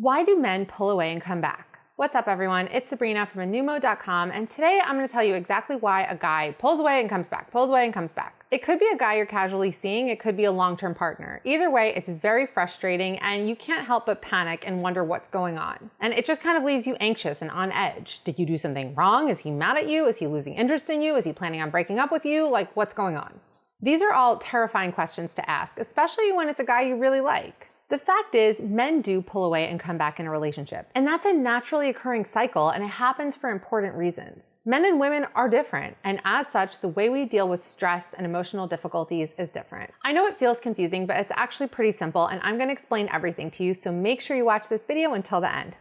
Why do men pull away and come back? What's up, everyone? It's Sabrina from anewmode.com, and today I'm going to tell you exactly why a guy pulls away and comes back, pulls away and comes back. It could be a guy you're casually seeing, it could be a long-term partner. Either way, it's very frustrating and you can't help but panic and wonder what's going on. And it just kind of leaves you anxious and on edge. Did you do something wrong? Is he mad at you? Is he losing interest in you? Is he planning on breaking up with you? Like, what's going on? These are all terrifying questions to ask, especially when it's a guy you really like. The fact is, men do pull away and come back in a relationship. And that's a naturally occurring cycle, and it happens for important reasons. Men and women are different, and as such, the way we deal with stress and emotional difficulties is different. I know it feels confusing, but it's actually pretty simple, and I'm gonna explain everything to you, so make sure you watch this video until the end.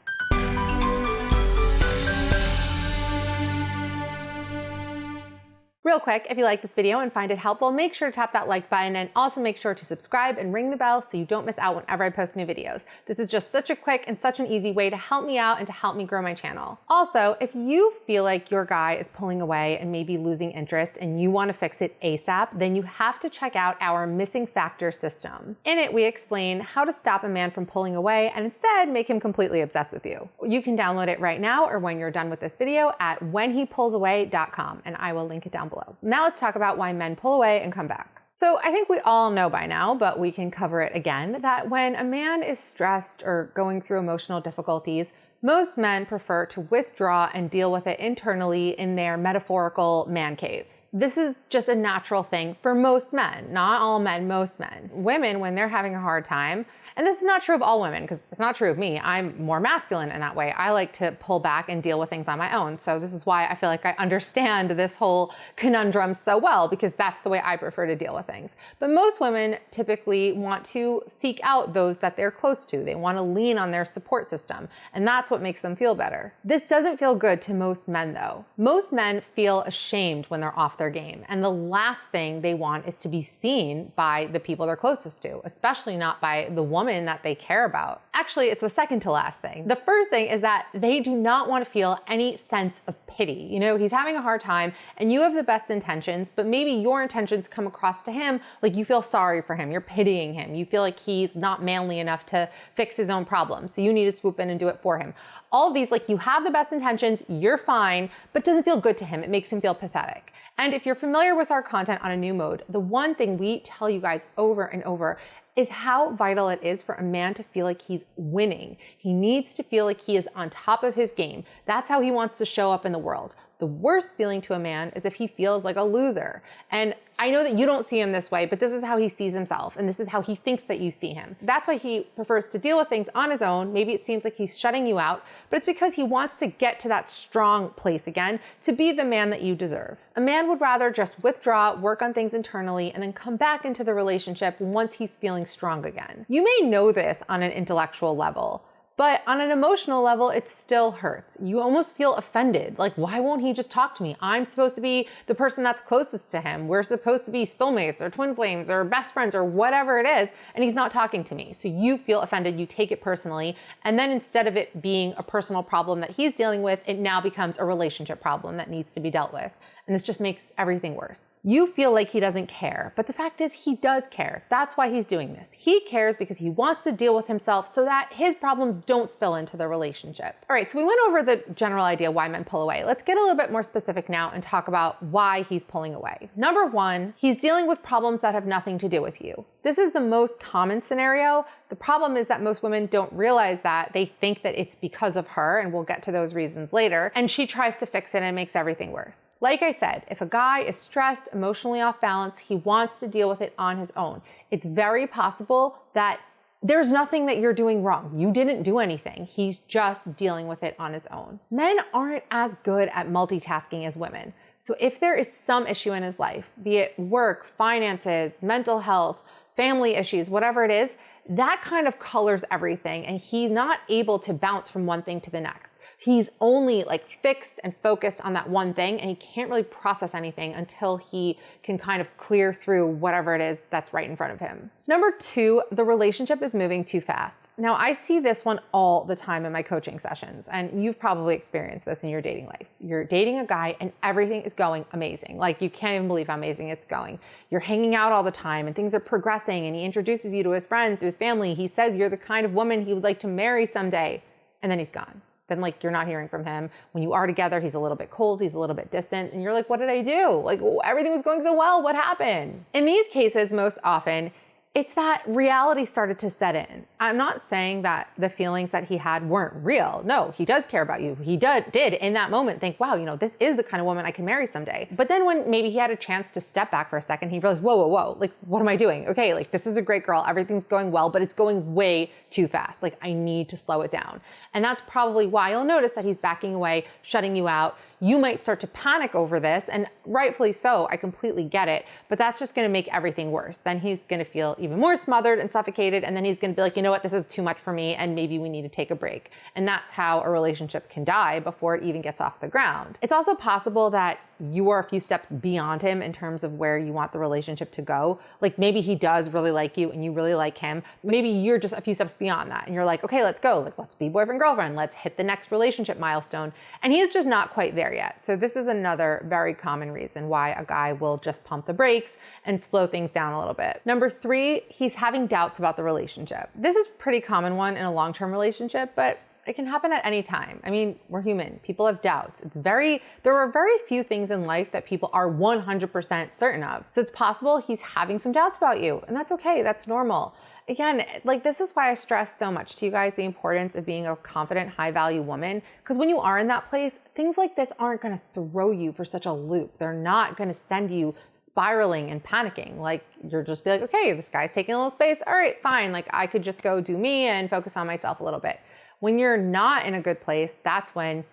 Real quick, if you like this video and find it helpful, make sure to tap that like button and also make sure to subscribe and ring the bell so you don't miss out whenever I post new videos. This is just such a quick and such an easy way to help me out and to help me grow my channel. Also, if you feel like your guy is pulling away and maybe losing interest and you want to fix it ASAP, then you have to check out our missing factor system. In it, we explain how to stop a man from pulling away and instead make him completely obsessed with you. You can download it right now or when you're done with this video at whenhepullsaway.com, and I will link it down below. Now let's talk about why men pull away and come back. So I think we all know by now, but we can cover it again, that when a man is stressed or going through emotional difficulties, most men prefer to withdraw and deal with it internally in their metaphorical man cave. This is just a natural thing for most men, not all men, most men. Women, when they're having a hard time, and this is not true of all women, because it's not true of me. I'm more masculine in that way. I like to pull back and deal with things on my own. So this is why I feel like I understand this whole conundrum so well, because that's the way I prefer to deal with things. But most women typically want to seek out those that they're close to. They want to lean on their support system, and that's what makes them feel better. This doesn't feel good to most men, though. Most men feel ashamed when they're off their game, and the last thing they want is to be seen by the people they're closest to, especially not by the woman that they care about. Actually, it's the second to last thing. The first thing is that they do not want to feel any sense of pity. You know, he's having a hard time and you have the best intentions, but maybe your intentions come across to him like you feel sorry for him, you're pitying him, you feel like he's not manly enough to fix his own problems, so you need to swoop in and do it for him. All of these, like, you have the best intentions, you're fine, but it doesn't feel good to him. It makes him feel pathetic. And if you're familiar with our content on A New Mode, the one thing we tell you guys over and over is how vital it is for a man to feel like he's winning. He needs to feel like he is on top of his game. That's how he wants to show up in the world. The worst feeling to a man is if he feels like a loser. And I know that you don't see him this way, but this is how he sees himself, and this is how he thinks that you see him. That's why he prefers to deal with things on his own. Maybe it seems like he's shutting you out, but it's because he wants to get to that strong place again, to be the man that you deserve. A man would rather just withdraw, work on things internally, and then come back into the relationship once he's feeling strong again. You may know this on an intellectual level, but on an emotional level, it still hurts. You almost feel offended. Like, why won't he just talk to me? I'm supposed to be the person that's closest to him. We're supposed to be soulmates or twin flames or best friends or whatever it is, and he's not talking to me. So you feel offended, you take it personally, and then instead of it being a personal problem that he's dealing with, it now becomes a relationship problem that needs to be dealt with. And this just makes everything worse. You feel like he doesn't care, but the fact is he does care. That's why he's doing this. He cares because he wants to deal with himself so that his problems don't spill into the relationship. All right, so we went over the general idea why men pull away. Let's get a little bit more specific now and talk about why he's pulling away. Number one, he's dealing with problems that have nothing to do with you. This is the most common scenario. The problem is that most women don't realize that. They think that it's because of her, and we'll get to those reasons later, and she tries to fix it and makes everything worse. Like I said, if a guy is stressed, emotionally off balance, he wants to deal with it on his own. It's very possible that there's nothing that you're doing wrong. You didn't do anything. He's just dealing with it on his own. Men aren't as good at multitasking as women. So if there is some issue in his life, be it work, finances, mental health, family issues, whatever it is, that kind of colors everything, and he's not able to bounce from one thing to the next. He's only like fixed and focused on that one thing, and he can't really process anything until he can kind of clear through whatever it is that's right in front of him. Number 2, the relationship is moving too fast. Now, I see this one all the time in my coaching sessions, and you've probably experienced this in your dating life. You're dating a guy and everything is going amazing. Like, you can't even believe how amazing it's going. You're hanging out all the time and things are progressing, and he introduces you to his friends, to his family. He says you're the kind of woman he would like to marry someday, and then he's gone. Then, like, you're not hearing from him. When you are together, he's a little bit cold, he's a little bit distant, and you're like, what did I do? Like, everything was going so well, what happened? In these cases, most often, it's that reality started to set in. I'm not saying that the feelings that he had weren't real. No, he does care about you. He did in that moment think, wow, this is the kind of woman I can marry someday. But then when maybe he had a chance to step back for a second, he realized, whoa, like, what am I doing? Okay, like, this is a great girl. Everything's going well, but it's going way too fast. Like, I need to slow it down. And that's probably why you'll notice that he's backing away, shutting you out. You might start to panic over this, and rightfully so, I completely get it, but that's just gonna make everything worse. Then he's gonna feel even more smothered and suffocated, and then he's gonna be like, you know what, this is too much for me, and maybe we need to take a break. And that's how a relationship can die before it even gets off the ground. It's also possible that you are a few steps beyond him in terms of where you want the relationship to go. Like, maybe he does really like you and you really like him. Maybe you're just a few steps beyond that and you're like, okay, let's go. Like, let's be boyfriend, girlfriend. Let's hit the next relationship milestone. And he's just not quite there yet. So this is another very common reason why a guy will just pump the brakes and slow things down a little bit. Number 3, he's having doubts about the relationship. This is a pretty common one in a long-term relationship, but it can happen at any time. I mean, we're human. People have doubts. There are very few things in life that people are 100% certain of. So it's possible he's having some doubts about you, and that's okay. That's normal. Again, like, this is why I stress so much to you guys the importance of being a confident, high-value woman, because when you are in that place, things like this aren't going to throw you for such a loop. They're not going to send you spiraling and panicking. Like, you're just be like, okay, this guy's taking a little space. All right, fine. Like, I could just go do me and focus on myself a little bit. When you're not in a good place, that's when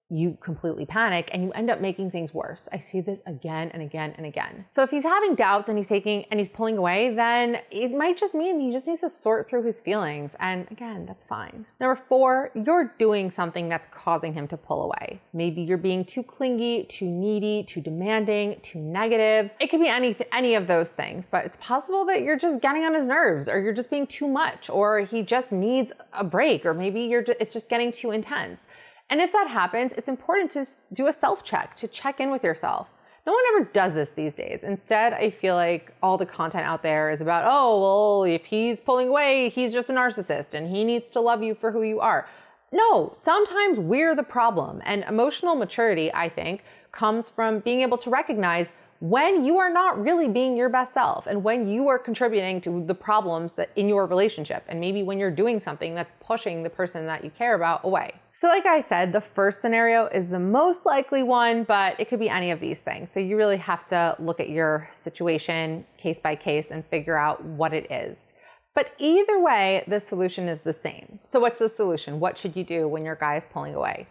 you completely panic and you end up making things worse. I see this again and again and again. So if he's having doubts and he's pulling away, then it might just mean he just needs to sort through his feelings. And again, that's fine. Number 4, you're doing something that's causing him to pull away. Maybe you're being too clingy, too needy, too demanding, too negative. It could be any of those things, but it's possible that you're just getting on his nerves, or you're just being too much, or he just needs a break, or maybe it's just getting too intense. And if that happens, it's important to do a self-check, to check in with yourself. No one ever does this these days. Instead, I feel like all the content out there is about, oh, well, if he's pulling away, he's just a narcissist and he needs to love you for who you are. No, sometimes we're the problem. And emotional maturity, I think, comes from being able to recognize when you are not really being your best self and when you are contributing to the problems that in your relationship, and maybe when you're doing something that's pushing the person that you care about away. So like I said, the first scenario is the most likely one, but it could be any of these things. So you really have to look at your situation case by case and figure out what it is. But either way, the solution is the same. So what's the solution? What should you do when your guy is pulling away?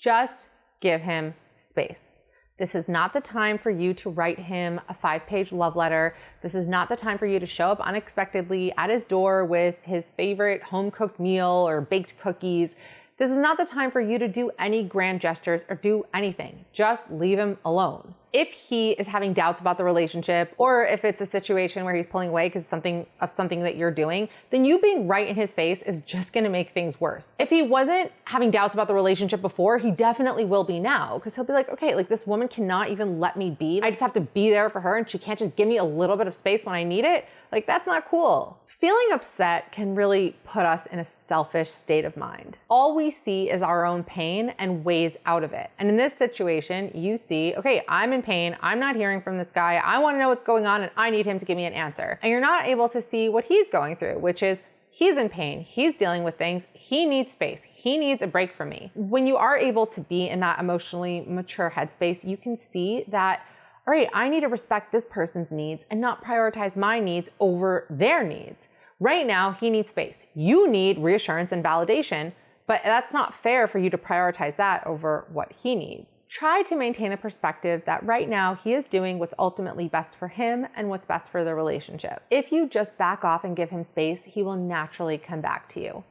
Just give him space. This is not the time for you to write him a 5-page love letter. This is not the time for you to show up unexpectedly at his door with his favorite home-cooked meal or baked cookies. This is not the time for you to do any grand gestures or do anything. Just leave him alone. If he is having doubts about the relationship, or if it's a situation where he's pulling away because something that you're doing, then you being right in his face is just going to make things worse. If he wasn't having doubts about the relationship before, he definitely will be now, because he'll be like, okay, like, this woman cannot even let me be. I just have to be there for her and she can't just give me a little bit of space when I need it. Like, that's not cool. Feeling upset can really put us in a selfish state of mind. All we see is our own pain and ways out of it. And in this situation, you see, okay, I'm in pain. I'm not hearing from this guy. I want to know what's going on and I need him to give me an answer. And you're not able to see what he's going through, which is he's in pain. He's dealing with things. He needs space. He needs a break from me. When you are able to be in that emotionally mature headspace, you can see that, all right, I need to respect this person's needs and not prioritize my needs over their needs. Right now, he needs space. You need reassurance and validation, but that's not fair for you to prioritize that over what he needs. Try to maintain the perspective that right now he is doing what's ultimately best for him and what's best for the relationship. If you just back off and give him space, he will naturally come back to you.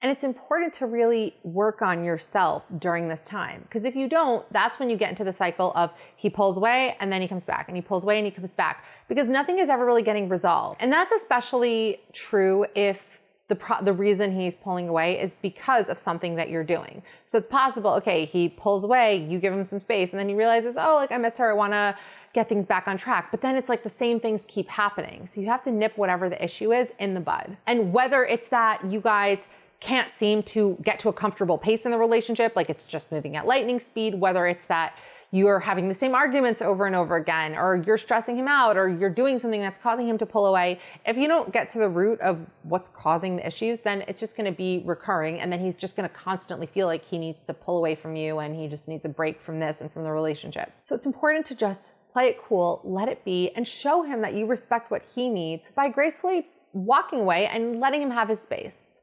And it's important to really work on yourself during this time. Because if you don't, that's when you get into the cycle of he pulls away and then he comes back, and he pulls away and he comes back, because nothing is ever really getting resolved. And that's especially true if the reason he's pulling away is because of something that you're doing. So it's possible, okay, he pulls away, you give him some space, and then he realizes, oh, like I miss her, I wanna get things back on track. But then it's like the same things keep happening. So you have to nip whatever the issue is in the bud. And whether it's that you guys can't seem to get to a comfortable pace in the relationship, like it's just moving at lightning speed, whether it's that you're having the same arguments over and over again, or you're stressing him out, or you're doing something that's causing him to pull away. If you don't get to the root of what's causing the issues, then it's just gonna be recurring, and then he's just gonna constantly feel like he needs to pull away from you, and he just needs a break from this and from the relationship. So it's important to just play it cool, let it be, and show him that you respect what he needs by gracefully walking away and letting him have his space.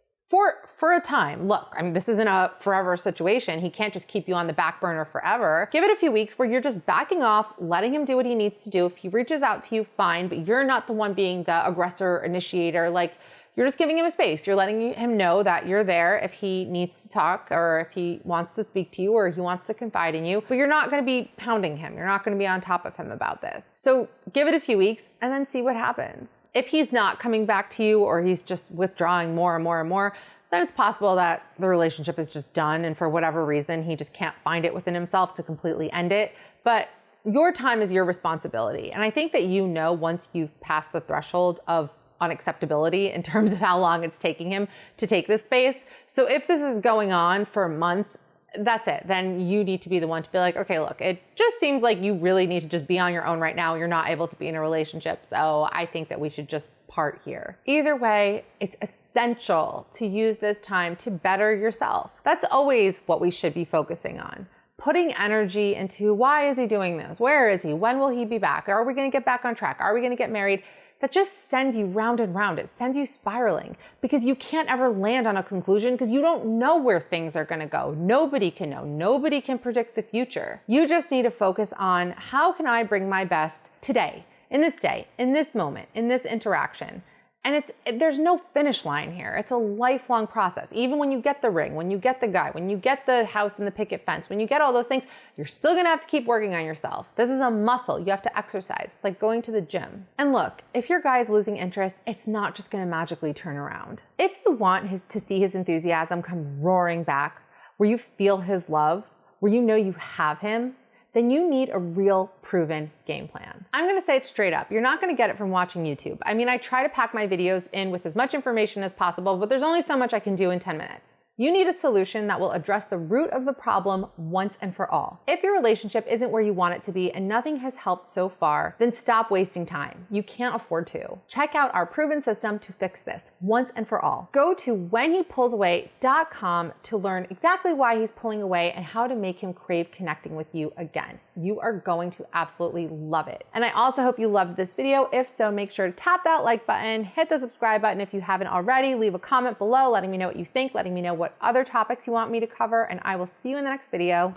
For a time. Look, I mean, this isn't a forever situation. He can't just keep you on the back burner forever. Give it a few weeks where you're just backing off, letting him do what he needs to do. If he reaches out to you, fine, but you're not the one being the aggressor, initiator. Like, you're just giving him a space. You're letting him know that you're there if he needs to talk, or if he wants to speak to you, or he wants to confide in you, but you're not gonna be pounding him. You're not gonna be on top of him about this. So give it a few weeks and then see what happens. If he's not coming back to you, or he's just withdrawing more and more and more, then it's possible that the relationship is just done, and for whatever reason, he just can't find it within himself to completely end it. But your time is your responsibility. And I think that you know once you've passed the threshold of unacceptability in terms of how long it's taking him to take this space. So if this is going on for months, that's it. Then you need to be the one to be like, okay, look, it just seems like you really need to just be on your own right now. You're not able to be in a relationship. So I think that we should just part here. Either way, it's essential to use this time to better yourself. That's always what we should be focusing on. Putting energy into why is he doing this? Where is he? When will he be back? Are we going to get back on track? Are we going to get married? That just sends you round and round. It sends you spiraling, because you can't ever land on a conclusion, because you don't know where things are going to go. Nobody can know. Nobody can predict the future. You just need to focus on, how can I bring my best today, in this moment, in this interaction? And there's no finish line here. It's a lifelong process. Even when you get the ring, when you get the guy, when you get the house and the picket fence, when you get all those things, you're still gonna have to keep working on yourself. This is a muscle. You have to exercise. It's like going to the gym. And look, if your guy is losing interest, it's not just gonna magically turn around. If you want to see his enthusiasm come roaring back, where you feel his love, where you know you have him, then you need a real proven game plan. I'm gonna say it straight up. You're not gonna get it from watching YouTube. I mean, I try to pack my videos in with as much information as possible, but there's only so much I can do in 10 minutes. You need a solution that will address the root of the problem once and for all. If your relationship isn't where you want it to be and nothing has helped so far, then stop wasting time. You can't afford to. Check out our proven system to fix this once and for all. Go to whenhepullsaway.com to learn exactly why he's pulling away and how to make him crave connecting with you again. You are going to absolutely love it. And I also hope you loved this video. If so, make sure to tap that like button, hit the subscribe button if you haven't already, leave a comment below letting me know what you think, letting me know what other topics you want me to cover, and I will see you in the next video.